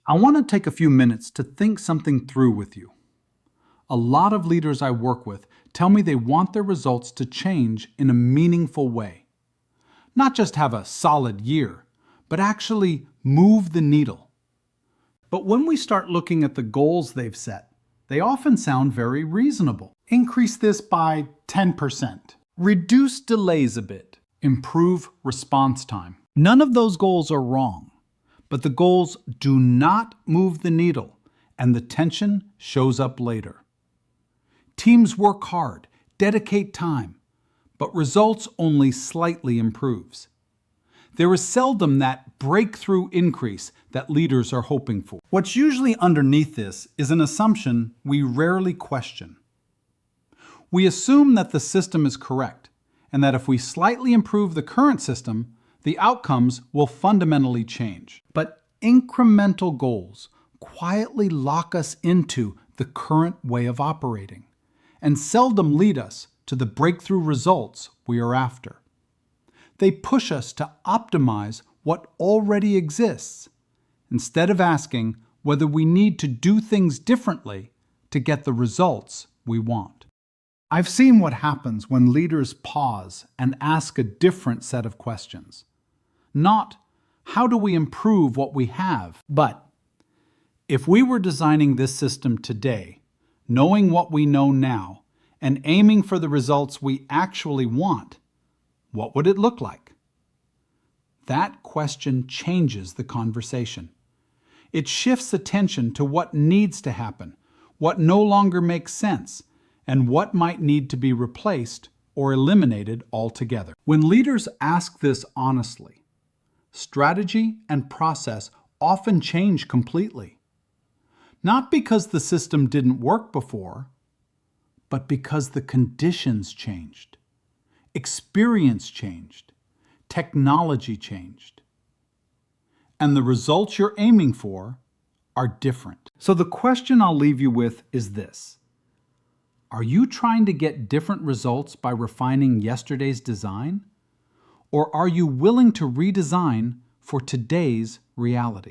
I want to take a few minutes to think something through with you. A lot of leaders I work with tell me they want their results to change in a meaningful way. Not just have a solid year, but actually move the needle. But when we start looking at the goals they've set, they often sound very reasonable. Increase this by 10%. Reduce delays a bit. Improve response time. None of those goals are wrong, but the goals do not move the needle, and the tension shows up later. Teams work hard, dedicate time, but results only slightly improves. There is seldom that breakthrough increase that leaders are hoping for. What's usually underneath this is an assumption we rarely question. We assume that the system is correct, and that if we slightly improve the current system, the outcomes will fundamentally change. But incremental goals quietly lock us into the current way of operating, and seldom lead us to the breakthrough results we are after. They push us to optimize what already exists, instead of asking whether we need to do things differently to get the results we want. I've seen what happens when leaders pause and ask a different set of questions. Not, how do we improve what we have, but, if we were designing this system today, knowing what we know now, and aiming for the results we actually want, what would it look like? That question changes the conversation. It shifts attention to what needs to happen, what no longer makes sense, and what might need to be replaced or eliminated altogether. When leaders ask this honestly, strategy and process often change completely. Not because the system didn't work before, but because the conditions changed, experience changed, technology changed, and the results you're aiming for are different. So the question I'll leave you with is this: are you trying to get different results by refining yesterday's design? Or are you willing to redesign for today's reality?